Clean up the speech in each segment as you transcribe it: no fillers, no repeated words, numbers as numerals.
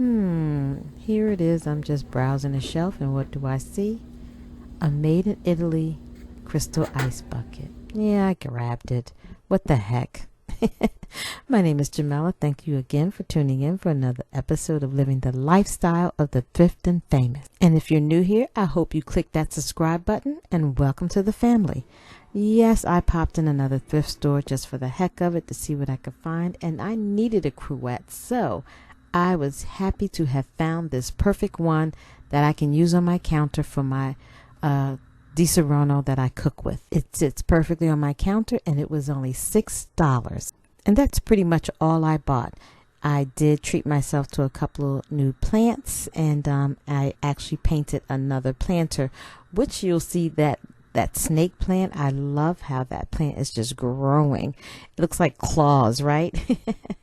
Here it is. I'm just browsing the shelf, and what do I see? A made in Italy crystal ice bucket. Yeah, I grabbed it. What the heck? My name is Jamela. Thank you again for tuning in for another episode of Living the Lifestyle of the Thrift and Famous. And if you're new here, I hope you click that subscribe button and welcome to the family. Yes, I popped in another thrift store just for the heck of it to see what I could find, and I needed a cruette, so I was happy to have found this perfect one that I can use on my counter for my Di Serrano that I cook with. It sits perfectly on my counter, and it was only $6. And that's pretty much all I bought. I did treat myself to a couple of new plants, and I actually painted another planter, which you'll see that snake plant. I love how that plant is just growing. It looks like claws, right?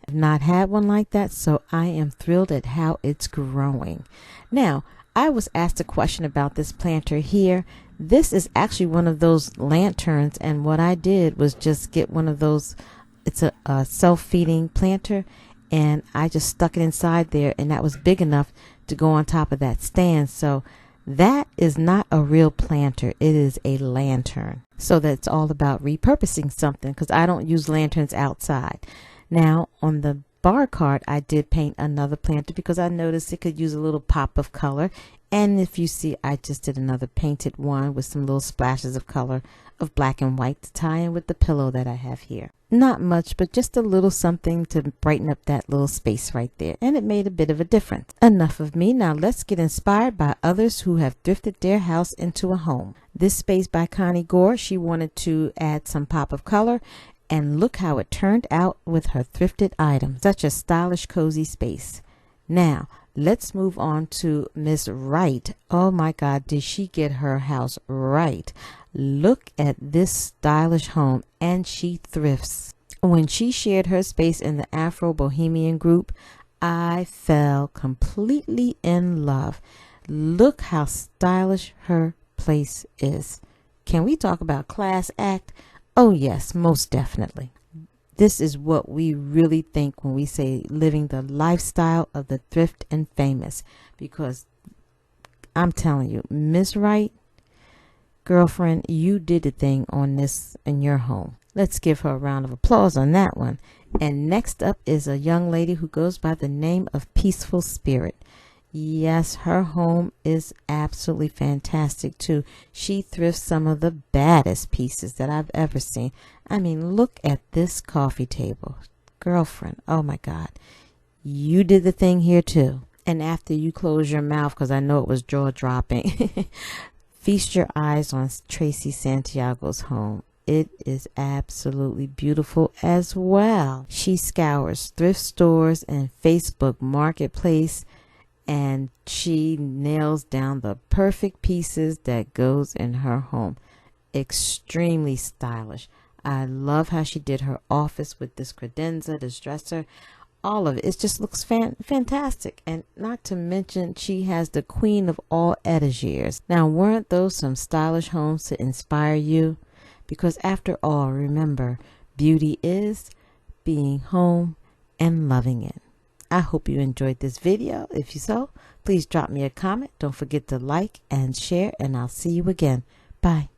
I've not had one like that, so I am thrilled at how it's growing. Now, I was asked a question about this planter here. This is actually one of those lanterns, and what I did was just get one of those. It's a self-feeding planter, and I just stuck it inside there, and that was big enough to go on top of that stand. So that is not a real planter. It is a lantern. So that's all about repurposing something, because I don't use lanterns outside. Now, on the bar card, I did paint another planter because I noticed it could use a little pop of color. And if you see, I just did another painted one with some little splashes of color of black and white to tie in with the pillow that I have here. Not much, but just a little something to brighten up that little space right there. And it made a bit of a difference. Enough of me. Now let's get inspired by others who have thrifted their house into a home. This space by Connie Gore, she wanted to add some pop of color. And look how it turned out with her thrifted items. Such a stylish, cozy space. Now, let's move on to Miss Wright. Oh my God, did she get her house right? Look at this stylish home, and she thrifts. When she shared her space in the Afro-Bohemian group, I fell completely in love. Look how stylish her place is. Can we talk about class act? Oh yes, most definitely. This is what we really think when we say living the lifestyle of the thrift and famous. Because I'm telling you, Miss Wright, girlfriend, you did the thing on this in your home. Let's give her a round of applause on that one. And next up is a young lady who goes by the name of Peaceful Spirit. Yes, her home is absolutely fantastic too. She thrifts some of the baddest pieces that I've ever seen. I mean, look at this coffee table. Girlfriend, oh my God. You did the thing here too. And after you close your mouth, because I know it was jaw-dropping, feast your eyes on Tracy Santiago's home. It is absolutely beautiful as well. She scours thrift stores and Facebook Marketplace, and she nails down the perfect pieces that goes in her home. Extremely stylish. I love how she did her office with this credenza, this dresser. All of it. It just looks fantastic. And not to mention, she has the queen of all etagères. Now, weren't those some stylish homes to inspire you? Because after all, remember, beauty is being home and loving it. I hope you enjoyed this video. If you so, please drop me a comment. Don't forget to like and share, and I'll see you again. Bye.